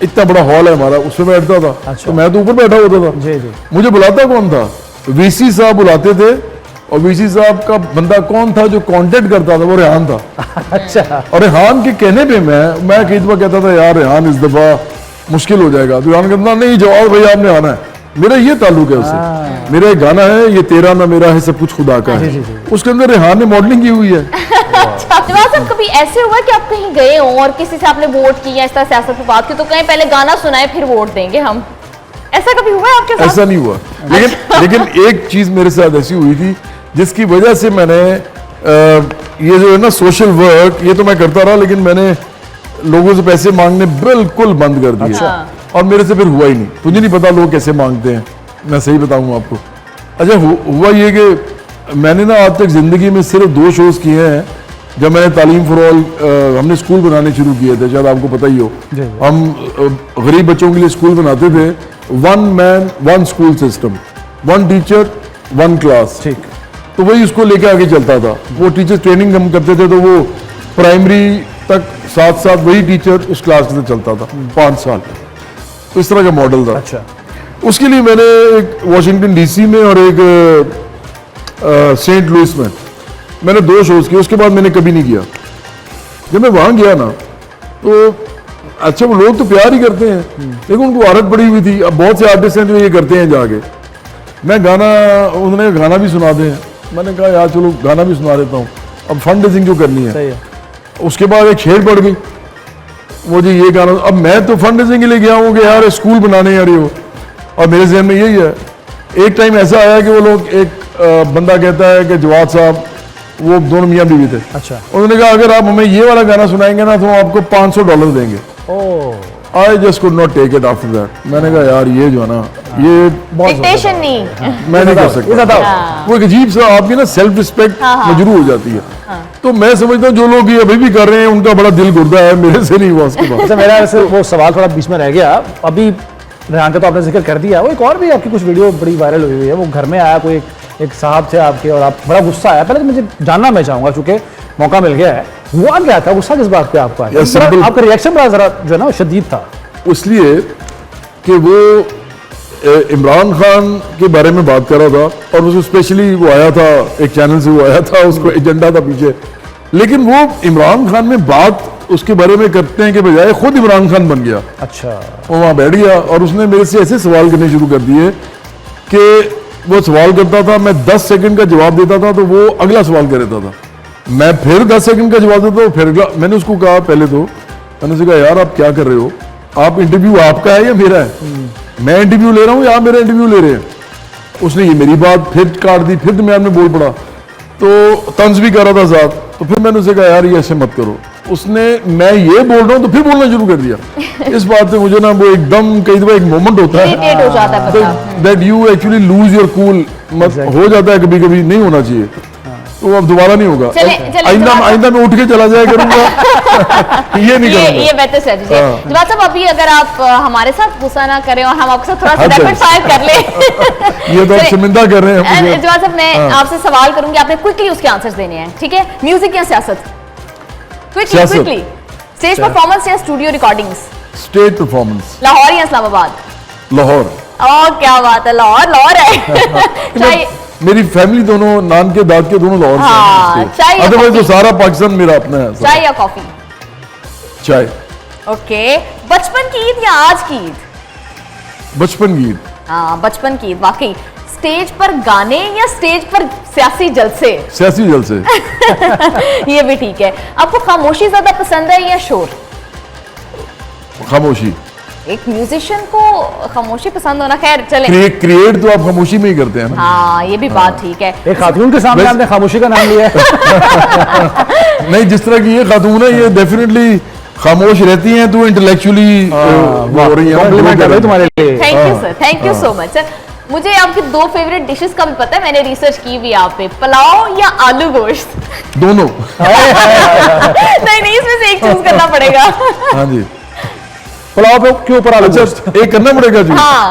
इतना बड़ा हॉल है हमारा, उसमें बैठता था। अच्छा। तो मैं तो ऊपर बैठा होता था। जी जी। मुझे बुलाता कौन था? वीसी साहब बुलाते थे, और वीसी साहब का बंदा कौन था जो कांटेक्ट करता था? वो रेहान था। अच्छा। और रेहान के कहने पे मैं कई दफा कहता था यार रेहान इस दफा मुश्किल हो जाएगा, तो रेहान कहता नहीं, जवाब भाई आपने आना है। मेरा ये ताल्लुक है उससे। मेरा एक गाना है, ये तेरा ना मेरा है सब कुछ खुदा का है, उसके अंदर रेहान ने मॉडलिंग की हुई है। नवाज साहब, कभी ऐसे हुआ कि आप कहीं गए हो और किसी से आपने वोट किया, इस तरह सियासत पे बात की, तो कहीं पहले गाना सुनाए फिर वोट देंगे हम, ऐसा कभी हुआ है आपके साथ? ऐसा नहीं हुआ, लेकिन एक चीज मेरे साथ ऐसी हुई थी जिसकी वजह से मैंने ये जो है ना सोशल वर्क, ये तो मैं करता रहा, लेकिन मैंने लोगों से पैसे मांगने बिल्कुल बंद कर दिए। अच्छा। और मेरे से फिर हुआ ही नहीं। मुझे नहीं पता लोग कैसे मांगते हैं, मैं सही बताऊं आपको। अच्छा, हुआ ये कि मैंने ना आज तक जिंदगी में सिर्फ 2 शोज किए हैं। जब मैंने तालीम फॉर ऑल, हमने स्कूल बनाने शुरू किए थे, शायद आपको पता ही हो, हम गरीब बच्चों के लिए स्कूल बनाते थे, 1 man 1 school system, 1 teacher 1 class. ठीक। तो वही उसको लेके आगे चलता था। वो टीचर ट्रेनिंग हम करते थे, तो वो प्राइमरी तक साथ साथ वही टीचर उस क्लास के साथ चलता था 5 साल। तो इस तरह का मॉडल था। अच्छा। उसके लिए मैंने एक वॉशिंगटन डीसी में और एक सेंट लुइस में मैंने 2 शोज किए। उसके बाद मैंने कभी नहीं किया। जब मैं वहां गया ना, तो अच्छा, वो लोग तो प्यार ही करते हैं, लेकिन उनको आदत पड़ी हुई थी। अब बहुत से आर्टिस्ट हैं जो ये करते हैं जाके, मैं गाना, उन्होंने गाना भी सुना दें, मैंने कहा यार चलो गाना भी सुना देता हूँ, अब फंड रेजिंग जो करनी है। सही है। उसके बाद एक छेड़ पड़ गई, मुझे ये गाना, अब मैं तो फंड रेजिंग के लिए गया हूँ कि यार स्कूल बनाने आ रही हो, और मेरे जहन में यही है। एक टाइम ऐसा आया कि वो लोग, एक बंदा कहता है कि जवाद साहब, वो दोनों मियाँ बीवी थे। अच्छा। उन्होंने कहा अगर आप हमें ये वाला गाना सुनाएंगे ना तो हम आपको $500 देंगे। I just could not take it after that. मैंने कहा यार ये जो है ना, ये डिक्टेशन नहीं। मैं नहीं कर सकता। वो एक अजीब सा आपकी ना सेल्फ रिस्पेक्ट मजरू हो जाती है। तो मैं समझता हूँ जो लोग ये अभी भी कर रहे हैं उनका बड़ा दिल गुर्दा है, मेरे से नहीं हुआ उसके बाद। अच्छा, मेरा ऐसे वो सवाल थोड़ा बीच में रह गया। अभी रेहान का तो आपने जिक्र कर दिया, वो एक और भी आपकी कुछ वीडियो बड़ी वायरल हुई है। वो घर में आया कोई एक साहब थे आपके, और आप बड़ा गुस्सा आया। पहले तो मुझे जानना मैं चाहूंगा, चूंकि मौका मिल गया है, हुआ क्या था? गुस्सा किस बात पे आपका है? आपका रिएक्शन बड़ा जरा जो है ना शदीद था। इसलिए कि वो इमरान खान के बारे में बात कर रहा था, और उसको स्पेशली वो आया था, एक चैनल से वो आया था, उसको एजेंडा था पीछे। लेकिन वो इमरान खान में बात उसके बारे में करते हैं कि बजाय खुद इमरान खान बन गया। अच्छा। वो वहाँ बैठ गया और उसने मेरे से ऐसे सवाल करने शुरू कर दिए कि वो सवाल करता था, मैं 10 सेकंड का जवाब देता था तो वो अगला सवाल कर देता था, मैं फिर 10 सेकंड का जवाब देता था, फिर अगला। मैंने उसको कहा, पहले तो मैंने उससे कहा यार आप क्या कर रहे हो, आप इंटरव्यू आपका है या मेरा है? मैं इंटरव्यू ले रहा हूँ या आप मेरा इंटरव्यू ले रहे हैं? उसने ये मेरी बात फिर काट दी, फिर दरमियान में बोल पड़ा, तो तंज भी कर रहा था साथ। तो फिर मैंने उसे कहा यार ये ऐसे मत करो। उसने, मैं ये बोल रहा हूँ तो फिर बोलना शुरू कर दिया। इस बात से मुझे ना वो एकदम, कई दफा एक मोमेंट होता है इरिटेट हो जाता है, that you actually lose your cool, हो जाता है कभी कभी, नहीं होना चाहिए। तो अब दोबारा नहीं होगा। आइंदा मैं उठ के चला जाया करूंगा। ये नहीं करूंगा। ये बेहतर स्ट्रेटजी है। जवाद साहब, अभी अगर आप हमारे साथ गुस्सा ना करें और हम आपके साथ थोड़ा सा रैपिड फायर कर लें। ये तो आप शर्मिंदा कर रहे हैं मुझे। जवाद साहब, मैं आपसे सवाल करूंगी, आपने क्विकली उसके आंसर्स देने हैं, ठीक है? म्यूजिक या सियासत? क्विकली। स्टेज परफॉर्मेंस या studio recordings? Stage performance. Lahore या इस्लामाबाद? लाहौर। क्या बात है, लाहौर है। मेरी फैमिली दोनों, नान के दाद के दोनों लाहौर से हैं। अदरवाइज तो सारा पाकिस्तान मेरा अपना है। चाय या कॉफी? चाय। ओके। बचपन की ईद या आज की ईद? बचपन की ईद। हाँ, बचपन की ईद। वाकई स्टेज पर गाने या स्टेज पर सियासी जलसे? सियासी जलसे। ये भी ठीक है। आपको खामोशी ज्यादा पसंद है या शोर? खामोशी। एक म्यूजिशियन को खामोशी पसंद होना, खैर चले। क्रिएट तो आप खामोशी में ही करते हैं ना। हाँ, ये भी बात ठीक है। एक खातून के सामने आपने खामोशी का नाम लिया है। नहीं, जिस तरह की ये खातून है, ये डेफिनेटली खामोश रहती हैं, तो इंटेलेक्चुअली हो रही है तुम्हारे लिए। Thank you sir, thank you so much sir. मुझे आपकी 2 फेवरेट डिशेस का भी पता है, मैंने रिसर्च की भी आप पे, पुलाव या आलू गोश्त? दोनों। नहीं, इसमें से एक चूज करना पड़ेगा। हाँ जी। पुलाव पे क्यों ऊपर आलू गोश्त? एक करना पड़ेगा जी। हाँ,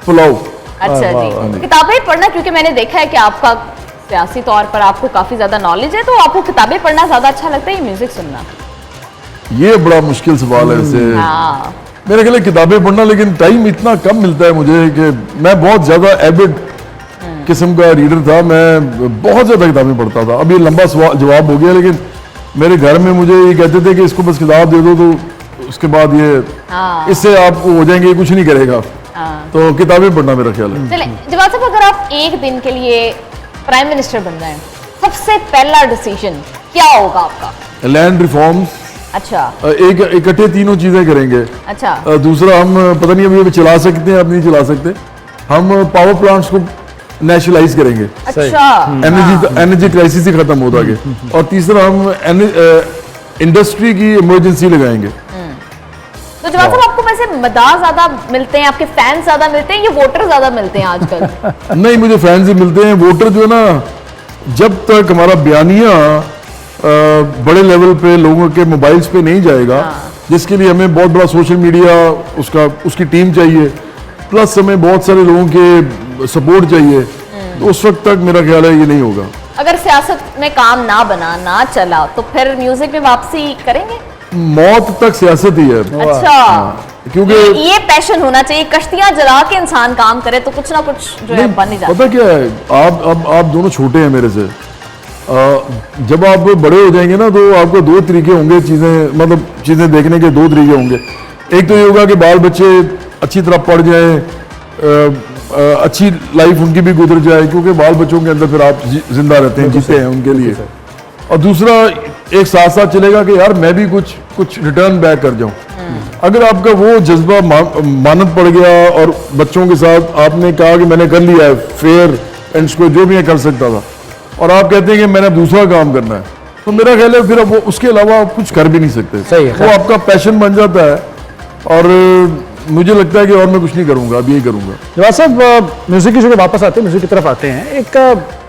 पुलाव। अच्छा जी। किताबें पढ़ना, क्योंकि मैंने देखा है कि आपका सियासी तौर पर आपको काफी ज्यादा नॉलेज है, तो आपको किताबें पढ़ना ज्यादा अच्छा लगता है या म्यूजिक सुनना? ये बड़ा मुश्किल सवाल है इसे। हाँ। मेरे ख्याल किताबें पढ़ना, लेकिन टाइम इतना कम मिलता है मुझे कि मैं बहुत ज्यादा एविड किस्म का रीडर था। मैं बहुत ज्यादा किताबें पढ़ता था। अब ये लंबा जवाब हो गया, लेकिन मेरे घर में मुझे ये कहते थे कि इसको बस किताब दे दो, तो उसके बाद ये इससे आप हो जाएंगे, कुछ नहीं करेगा। तो किताबें पढ़ना मेरा ख्याल है। चले जवाब साहब, अगर आप एक दिन के लिए प्राइम मिनिस्टर बन रहे हैं, सबसे पहला डिसीजन क्या होगा आपका? लैंड रिफॉर्म्स, अच्छा एक इकट्ठे तीनों चीजें करेंगे। अच्छा दूसरा, हम पता नहीं अभी चला सकते हैं, अब नहीं चला सकते, हम पावर प्लांट्स को नेशनलाइज करेंगे, अच्छा एनर्जी क्राइसिस ही खत्म हो जाएगी। और तीसरा, हम इंडस्ट्री की इमरजेंसी लगाएंगे। तो जवाब साहब, आपको वैसे मदाह ज्यादा मिलते हैं, आपके फैंस ज्यादा मिलते हैं, ये वोटर ज्यादा मिलते हैं आजकल? नहीं, मुझे फैंस ही मिलते हैं। वोटर जो है ना, जब तक हमारा बयानिया बड़े लेवल पे लोगों के मोबाइल्स पे नहीं जाएगा, जिसके लिए हमें बहुत बड़ा सोशल मीडिया उसकी टीम चाहिए, प्लस हमें बहुत सारे लोगों के सपोर्ट चाहिए, तो उस वक्त तक मेरा ख्याल है ये नहीं होगा। अगर सियासत में काम ना बना, ना चला, तो फिर म्यूजिक में वापसी करेंगे? मौत तक सियासत ही है। अच्छा, क्योंकि ये पैशन होना चाहिए, कश्तियां जला के इंसान काम करे तो कुछ ना कुछ जो है बन ही जाता है। पता क्या है, आप दोनों छोटे हैं मेरे से, जब आप बड़े हो जाएंगे ना, तो आपको दो तरीके होंगे चीजें, मतलब चीजें देखने के दो तरीके होंगे। एक तो ये होगा कि बाल बच्चे अच्छी तरह पढ़ जाएं, अच्छी लाइफ उनकी भी गुजर जाए, क्योंकि बाल बच्चों के अंदर फिर आप जिंदा रहते हैं, जीते हैं उनके लिए। और दूसरा, एक साथ साथ चलेगा कि यार मैं भी कुछ रिटर्न बैक कर जाऊं। अगर आपका वो जज्बा मानत पड़ गया और बच्चों के साथ आपने कहा कि मैंने कर लिया है फेयर एंड स्क्वायर, जो भी मैं कर सकता था, और आप कहते हैं कि मैंने अब दूसरा काम करना है, तो मेरा ख्याल है फिर अब वो उसके अलावा आप कुछ कर भी नहीं सकते। सही है, वो आपका पैशन बन जाता है, और मुझे लगता है कि और मैं कुछ नहीं करूंगा, अब यही करूंगा। जवाब साहब, म्यूजिक की जगह वापस आते हैं, म्यूजिक की तरफ आते हैं। एक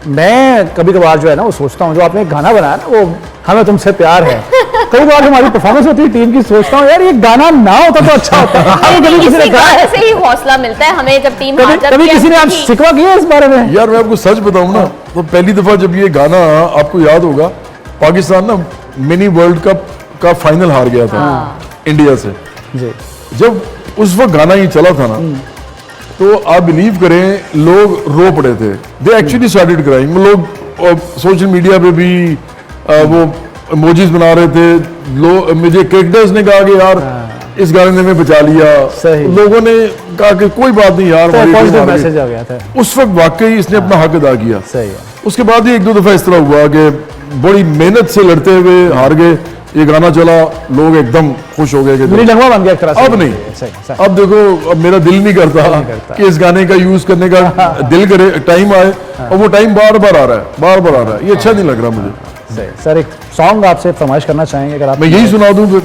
मैं कभी कभार जो है ना वो सोचता हूँ, जो आपने एक गाना बनाया ना, वो हमें तुमसे प्यार है, कई बार हमारी परफॉर्मेंस होती है टीम की, सोचता हूँ यार ये गाना ना होता तो अच्छा होता। इसी गाने से ही हौसला मिलता है हमें जब टीम हार जाती है। कभी किसी ने आप शिकवा किया इस बारे में? यार मैं आपको सच बताऊं ना, तो पहली दफा जब ये गाना, आपको याद होगा, पाकिस्तान ना मिनी वर्ल्ड कप का फाइनल हार गया था इंडिया से। जी। जब उस वक्त गाना ये चला था ना, तो आप बिलीव करें, लोग रो पड़े थे। They actually started crying. लोग सोशल मीडिया पे भी वो इमोजीज बना रहे थे। मुझे क्रिकेटर्स ने कहा कि यार इस गाने ने हमें बचा लिया। लोगों ने कहा कि कोई बात नहीं यार, मैसेज आ गया था। उस वक्त वाकई इसने अपना हक अदा किया। सही है। उसके बाद ही एक दो दफा इस तरह हुआ कि बड़ी मेहनत से लड़ते हुए हार गए, ये गाना चला, लोग एकदम खुश हो गए कि लगवा बन गया एक तरह से। अब नहीं, अब देखो, अब मेरा दिल नहीं करता कि इस गाने का यूज करने का दिल करे, टाइम आए, और वो टाइम बार बार आ रहा है, ये अच्छा नहीं लग रहा मुझे। सर, एक सॉन्ग आपसे फरमाइश करना चाहेंगे अगर आप? मैं यही सुना दूं फिर।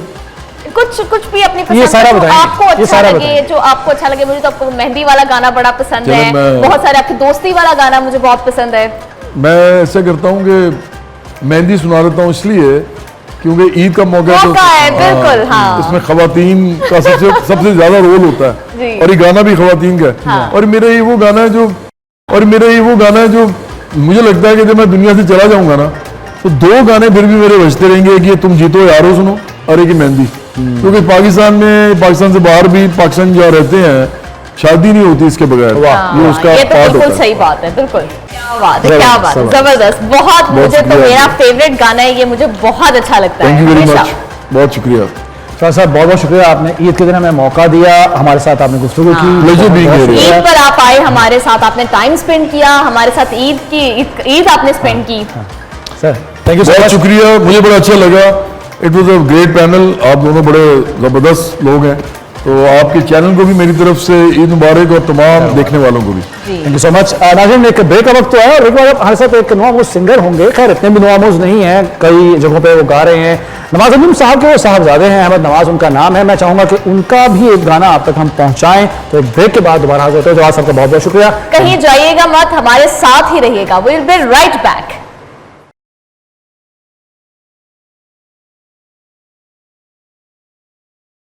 कुछ भी अपनी पसंद ये सारा का, जो बताएंगे, आपको ये अच्छा सारा लगे, बताएंगे। जो आपको अच्छा लगे। मुझे तो आपको मेहंदी वाला गाना बड़ा पसंद है, मैं- बहुत सारे आपकी दोस्ती वाला गाना मुझे बहुत पसंद है। मैं ऐसा करता हूँ कि मेहंदी सुना देता हूँ, इसलिए क्योंकि ईद का मौका है, बिल्कुल, हाँ। इसमें खवातीन का सबसे ज्यादा रोल होता जी। है, और ये गाना भी खवातीन का है। हाँ। और मेरा ये वो गाना है जो मुझे लगता है कि जब मैं दुनिया से चला जाऊंगा ना, तो दो गाने फिर भी मेरे बजते रहेंगे, कि ये तुम जीतो यारो सुनो, और एक मेहंदी। क्योंकि पाकिस्तान से बाहर भी, पाकिस्तान जहाँ रहते हैं, शादी नहीं होती इसके बगैर। ये उसका ये तो पार्ट बिल्कुल होता है। सही बात है, बिल्कुल। क्या बात है, क्या बात है, जबरदस्त। बहुत मुझे तो शुक्रिया। मेरा फेवरेट गाना है ये, मुझे बहुत अच्छा लगता थैंक है यू वेरी हमेशा। मच, बहुत शुक्रिया। सर साहब, बहुत बहुत शुक्रिया, आपने ईद के दिन हमें मौका दिया, हमारे साथ आपने गुफ्तगू की। Pleasure being here. ईद पर आप आए हमारे साथ, आपने टाइम स्पेंड किया हमारे साथ, ईद आपने स्पेंड की। सर थैंक यू सो बहुत मच। शुक्रिया, मुझे बड़ा अच्छा लगा। It was a great panel, आप दोनों बड़े ज़बरदस्त लोग हैं, तो आपके चैनल को भी मेरी तरफ से ईद मुबारक, और तमाम देखने वालों को भी थैंक यू सो मच। नाज़रीन, एक ब्रेक का वक्त तो है, और एक बार हमारे साथ एक नवामोज सिंगर होंगे। खैर इतने भी नवामोज नहीं हैं, कई जगहों पे वो गा रहे हैं। नवाज अमीन साहब के वो साहबजादे हैं, अहमद नवाज उनका नाम है। मैं चाहूंगा कि उनका भी एक गाना आप तक हम पहुंचाएं, तो एक ब्रेक के बाद दोबारा हाजिर होते हैं। जवाब साहब का बहुत बहुत शुक्रिया। कहीं जाइएगा मत, हमारे साथ ही रहिएगा। We will be right back.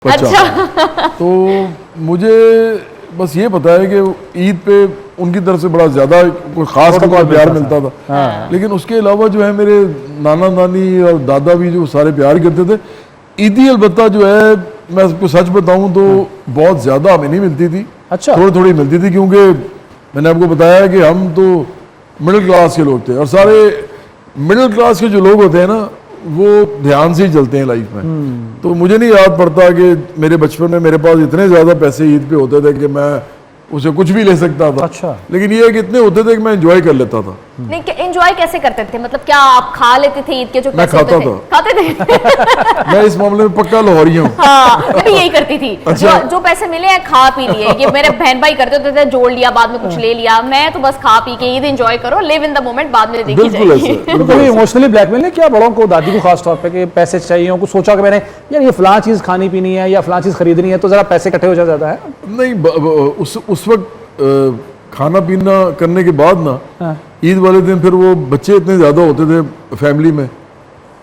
अच्छा। तो मुझे बस ये पता है कि ईद पे उनकी तरफ से बड़ा ज्यादा कोई खास का कोई प्यार मिलता था, लेकिन उसके अलावा जो है मेरे नाना नानी और दादा भी जो सारे प्यार करते थे। ईदी अलबत्ता जो है, मैं आपको सच बताऊं तो बहुत ज्यादा हमें नहीं मिलती थी। अच्छा। थोड़ी थोड़ी मिलती थी, क्योंकि मैंने आपको बताया कि हम तो मिडिल क्लास के लोग थे, और सारे मिडिल क्लास के जो लोग होते हैं ना, वो ध्यान से ही चलते हैं लाइफ में। तो मुझे नहीं याद पड़ता कि मेरे बचपन में मेरे पास इतने ज़्यादा पैसे ईद पे होते थे कि मैं उसे कुछ भी ले सकता था। अच्छा। लेकिन ये है कि इतने होते थे कि मैं एंजॉय कर लेता था। नहीं, एंजॉय कैसे करते थे? मतलब क्या आप खा लेते थे ईद के जो मैं पैसे होते खाता थे? था। खाते थे। मैं इस मामले में पक्का लाहौरी हूँ। हाँ, मैं भी यही करती थी। अच्छा। जो पैसे मिले हैं खा पी लिए। ये मेरे बहन भाई करते होते थे, जोड़ लिया, बाद में कुछ ले लिया। मैं तो बस खा पी के ईद एंजॉय करो, लिव इन द मोमेंट, बाद में देखी बिल्कुल जाएगी। ऐसा। तो कभी इमोशनली ब्लैकमेल नहीं किया बड़ों को, दादी को खास तौर पे, कि पैसे चाहिए हो, कुछ सोचा कि मैंने यार ये फलां चीज खानी पीनी है या फलां चीज खरीदनी है, तो जरा पैसे इकट्ठे हो जाता है? नहीं, उस वक्त खाना पीना करने के बाद ना, ईद वाले दिन फिर वो बच्चे इतने ज़्यादा होते थे फैमिली में,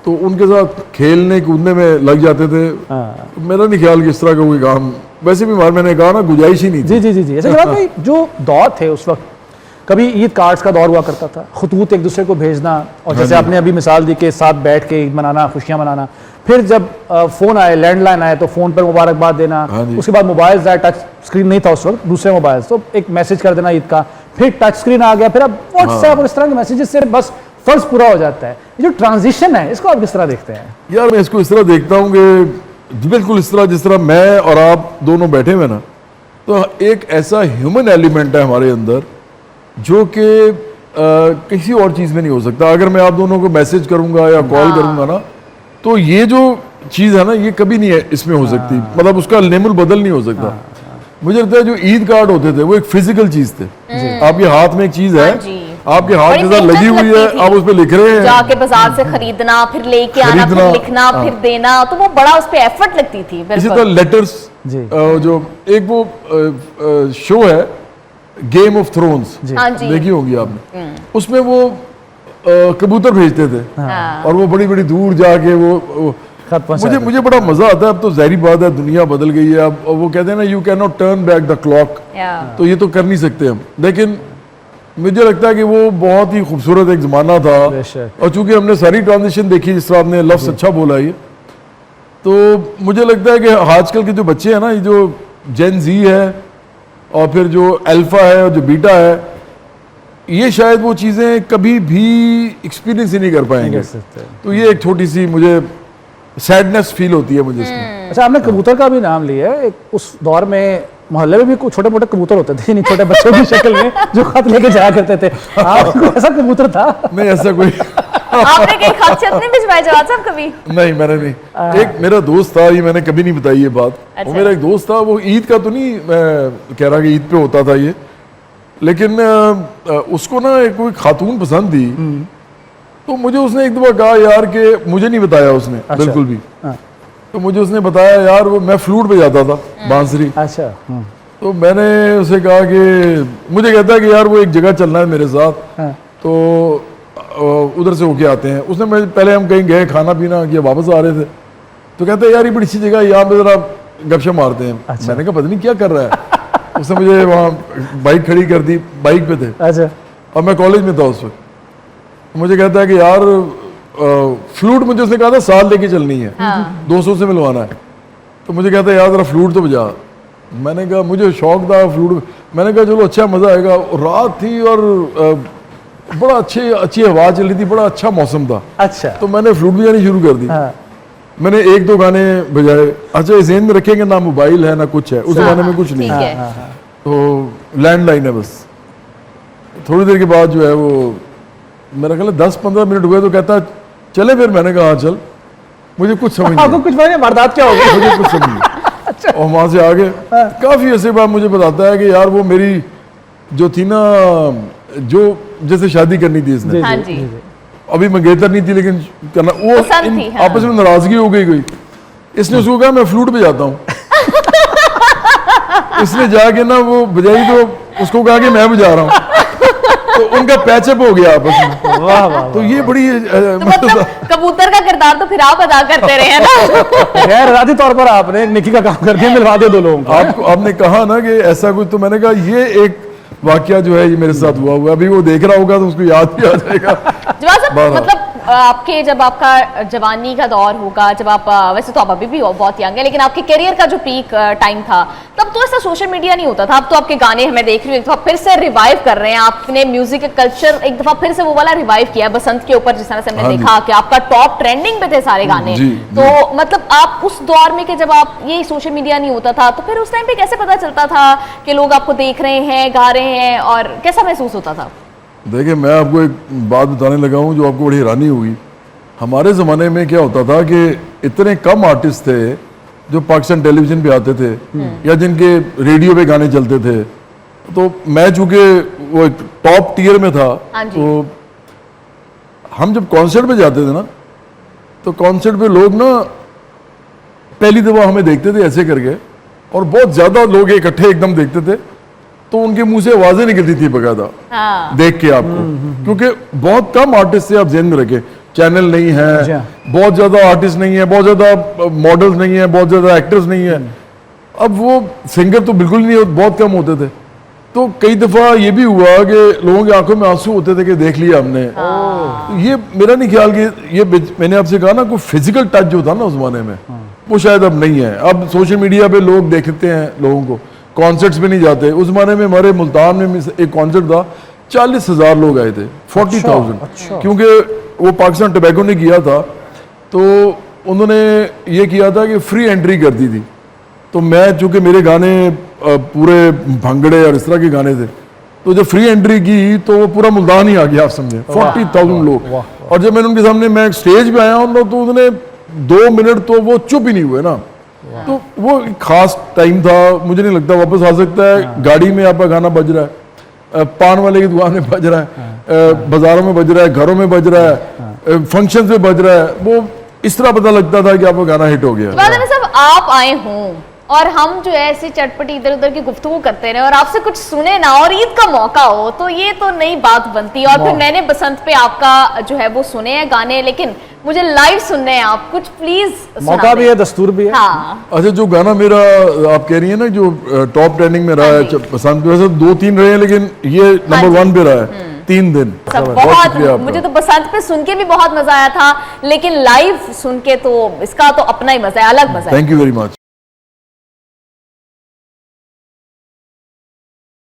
तो उनके साथ खेलने कूदने में लग जाते थे। तो मेरा नहीं ख्याल कि इस तरह का कोई काम, वैसे भी मैंने कहा ना, गुंजाइश ही नहीं थी। जी जी जी जी। अच्छा जनाब भाई, जो दौर थे उस वक्त, कभी ईद कार्ड्स का दौर हुआ करता था, खतूत एक दूसरे को भेजना, और जैसे आपने अभी मिसाल दी कि साथ बैठ के ईद मनाना, खुशियां मनाना। फिर जब फोन आए, लैंडलाइन आए, तो फोन पर मुबारकबाद देना। उसके बाद मोबाइल आए, टच स्क्रीन नहीं था उस वक्त, दूसरे मोबाइल, तो एक मैसेज कर देना ईद का। फिर टच स्क्रीन आ गया, फिर अब व्हाट्सएप और इस तरह के मैसेजेस से बस फर्ज पूरा हो जाता है। ये जो ट्रांजिशन है, इसको आप किस तरह देखते हैं? यार मैं इसको इस तरह देखता हूँ कि बिल्कुल इस तरह जिस तरह मैं और आप दोनों बैठे हुए ना, तो एक ऐसा ह्यूमन एलिमेंट है हमारे अंदर जो कि किसी और चीज़ में नहीं हो सकता। अगर मैं आप दोनों को मैसेज करूंगा या कॉल करूंगा ना, तो ये जो चीज़ है ना, ये कभी नहीं है इसमें हो सकती। मतलब उसका लेमुल बदल नहीं हो सकता। मुझे लगता है जो ईद कार्ड होते थे वो एक फिजिकल चीज़ थे। आपके हाथ में एक चीज़ है, आपके हाथ के साथ लगी हुई है, आप उस पर लिख रहे हैं, जाके बाजार से खरीदना, फिर लेके आना, फिर लिखना, फिर देना, तो वो बड़ा उस पे एफर्ट लगती थी। इसी तरह लेटर्स, जो एक वो शो है गेम ऑफ थ्रोन्स, देखी होंगी आपने, उसमें वो कबूतर भेजते थे और वो बड़ी बड़ी दूर जाके वो मुझे बड़ा मजा आता है। अब तो ज़ाहिर बात है, दुनिया बदल गई है। अब वो कहते हैं ना, you can not turn back the clock, तो ये तो कर नहीं सकते हम। लेकिन मुझे लगता है कि वो बहुत ही खूबसूरत एक ज़माना था, और चूंकि हमने सारी ट्रांजिशन देखी, जिस तरह आपने लफ्ज़ अच्छा बोला ये, तो मुझे लगता है कि आजकल के जो बच्चे हैं ना, ये जो जेन जी है और फिर जो अल्फा है और जो बीटा है, ये शायद वो चीज़ें कभी भी एक्सपीरियंस ही नहीं कर पाएंगे। तो ये एक छोटी सी मुझे सैडनेस फील होती है मुझे इसमें। अच्छा, आपने कबूतर का भी नाम लिया है। उस दौर में मोहल्ले में भी कुछ छोटे मोटे कबूतर होते थे, नहीं छोटे बच्चों की शक्ल में, जो खत लेके जाया करते थे। आपको ऐसा कबूतर था? नहीं, ऐसा कोई आपने कहीं खत नहीं भिजवाए जवाब साहब कभी? नहीं, मैंने नहीं। एक मेरा दोस्त था, ये मैंने कभी नहीं बताई ये बात। वो मेरा एक दोस्त था, वो ईद का तो नहीं मैं कह रहा कि ईद पे होता था ये, लेकिन उसको ना कोई खातून पसंद थी, तो मुझे उसने एक दफा कहा यार कि मुझे नहीं बताया उसने। अच्छा। बिल्कुल भी। तो मुझे उसने बताया यार, वो मैं फ्लूट पे जाता था, बांसुरी। अच्छा। तो मैंने उसे कहा कि मुझे कहता है कि यार वो एक जगह चलना है मेरे साथ, तो उधर से होके आते हैं। उसने पहले हम कहीं गए खाना पीना किया, वापस आ रहे थे, तो कहता है यार ये बड़ी अच्छी जगह है, यहाँ पे जरा गपशप मारते हैं। अच्छा। मैंने कहा पता नहीं क्या कर रहा है। उसने मुझे वहाँ बाइक खड़ी कर दी, बाइक पे थे। अच्छा। और मैं कॉलेज में था उस वक्त। मुझे कहता है कि यार फ्लूट, मुझे उसने कहा था साल लेके चलनी है, 200 से मिलवाना है। तो मुझे कहता है यार जरा फ्लूट तो बजा। मैंने कहा मुझे शौक था फ्लूट। मैंने कहा चलो अच्छा मज़ा आएगा। रात थी और बड़ा अच्छी हवा चल रही थी, बड़ा अच्छा मौसम था। अच्छा। तो मैंने फ्लूट बजानी शुरू कर दी। मैंने एक दो गाने बजाए। अच्छा, ज़हन में रखेंगे ना मोबाइल है ना कुछ है, उस जमाने में कुछ नहीं है, तो लैंडलाइन है बस। थोड़ी देर के बाद जो है वो मेरा ख्याल 10-15 मिनट हुए, तो कहता चले फिर। मैंने कहा हाँ चल। मुझे कुछ समझ नहीं, आपको कुछ वारदात क्या हो गई? मुझे कुछ समझ नहीं। अच्छा। और वहाँ से आगे काफ़ी ऐसे बाद मुझे बताता है कि यार वो मेरी जो थी ना, जो जैसे शादी करनी थी इसने, हाँ जी। अभी मंगेतर नहीं थी लेकिन करना, वो आपस में नाराजगी हो गई कोई। इसने उसको कहा मैं फ्लूट पे जाता हूँ। इसने जाके ना वो बजाई, तो उसको कहा कि मैं बजा रहा हूँ, तो उनका पैचअप हो गया आपस में। वाह वाह। तो ये बड़ी तो मतलब कबूतर का किरदार तो फिर आप अदा करते रहे हैं ना। खैर राती तौर पर आपने निकी का काम करके मिलवा दिया दो लोगों को। आपने कहा ना कि ऐसा कुछ, तो मैंने कहा ये एक वाकया जो है ये मेरे साथ हुआ। अभी वो देख रहा होगा तो उसको याद भी आ जाएगा। जवाब साहब, मतलब आपके जब आपका जवानी का दौर होगा, जब आप वैसे तो आप अभी भी बहुत यंग है, लेकिन आपके करियर का जो पीक टाइम था, तब तो ऐसा सोशल मीडिया नहीं होता था। अब तो आपके गाने हमें देख रही हूँ, एक दफा फिर से रिवाइव कर रहे हैं, आपने म्यूजिक का कल्चर एक दफा फिर से वो वाला रिवाइव किया बसंत के ऊपर, जिस तरह से हमने देखा कि आपका टॉप ट्रेंडिंग पे थे सारे गाने। तो मतलब आप उस दौर में कि जब आप ये सोशल मीडिया नहीं होता था, तो फिर उस टाइम पे कैसे पता चलता था कि लोग आपको देख रहे हैं, गा रहे हैं, और कैसा महसूस होता था? देखिए, मैं आपको एक बात बताने लगा हूँ जो आपको बड़ी हैरानी हुई। हमारे ज़माने में क्या होता था कि इतने कम आर्टिस्ट थे जो पाकिस्तान टेलीविज़न पे आते थे या जिनके रेडियो पे गाने चलते थे। तो मैं चूँकि वो एक टॉप टियर में था, तो हम जब कॉन्सर्ट पे जाते थे ना, तो कॉन्सर्ट पे लोग ना पहली दफ़ा हमें देखते थे ऐसे करके, और बहुत ज़्यादा लोग इकट्ठे एकदम देखते थे, तो उनके मुंह से आवाजें निकलती थी बकायदा देख के आपको, क्योंकि बहुत कम आर्टिस्ट थे। आप ध्यान में रखें, चैनल नहीं है, बहुत ज्यादा आर्टिस्ट नहीं है, बहुत ज्यादा मॉडल्स नहीं है, बहुत ज्यादा एक्टर्स नहीं है। अब वो सिंगर तो बिल्कुल नहीं, बहुत कम होते थे। तो कई दफा ये भी हुआ कि लोगों की आंखों में आंसू होते थे कि देख लिया हमने। तो ये मेरा नहीं ख्याल कि ये मैंने आपसे कहा ना, कोई फिजिकल टच जो था ना उस जमाने में, वो शायद अब नहीं है। अब सोशल मीडिया पे लोग देखते हैं लोगों को, कॉन्सर्ट्स पे नहीं जाते। उस जमाने में हमारे मुल्तान में एक कॉन्सर्ट था, 40,000 लोग आए थे, 40,000। क्योंकि वो पाकिस्तान टोबैको ने किया था, तो उन्होंने ये किया था कि फ्री एंट्री कर दी थी। तो मैं, चूंकि मेरे गाने पूरे भंगड़े और इस तरह के गाने थे, तो जब फ्री एंट्री की तो वो पूरा मुल्तान ही आ गया, आप समझे, 40,000 लोग। और जब मैंने उनके सामने, मैं स्टेज पे आया हूँ, तो उन्होंने 2 मिनट तो वो चुप ही नहीं हुए ना। तो वो खास टाइम था, मुझे नहीं लगता वापस आ सकता है। गाड़ी में आपका गाना बज रहा है, पान वाले की दुकान में बज रहा है, बाजारों में बज रहा है, घरों में बज रहा है, फंक्शन में बज रहा है, वो इस तरह पता लगता था कि आपका गाना हिट हो गया। साहब, आप आए हों और हम जो है ऐसी चटपटी इधर उधर की गुफ्तगू करते रहे और आपसे कुछ सुने ना, और ईद का मौका हो, तो ये तो नई बात बनती। और फिर मैंने बसंत पे आपका जो है वो सुने हैं गाने, लेकिन मुझे लाइव सुनने हैं आप, कुछ प्लीज। मौका भी है, दस्तूर भी है। हाँ। अच्छा, जो गाना मेरा आप कह रही है ना, जो टॉप ट्रेंडिंग में रहा है बसंत पे, वैसे 2-3 रहे हैं, लेकिन ये नंबर 1 पे रहा है 3 दिन। बहुत मुझे तो बसंत पे सुन के भी बहुत मजा आया था, लेकिन लाइव सुन के तो इसका तो अपना ही मजा है, अलग मजा है। Thank you very much.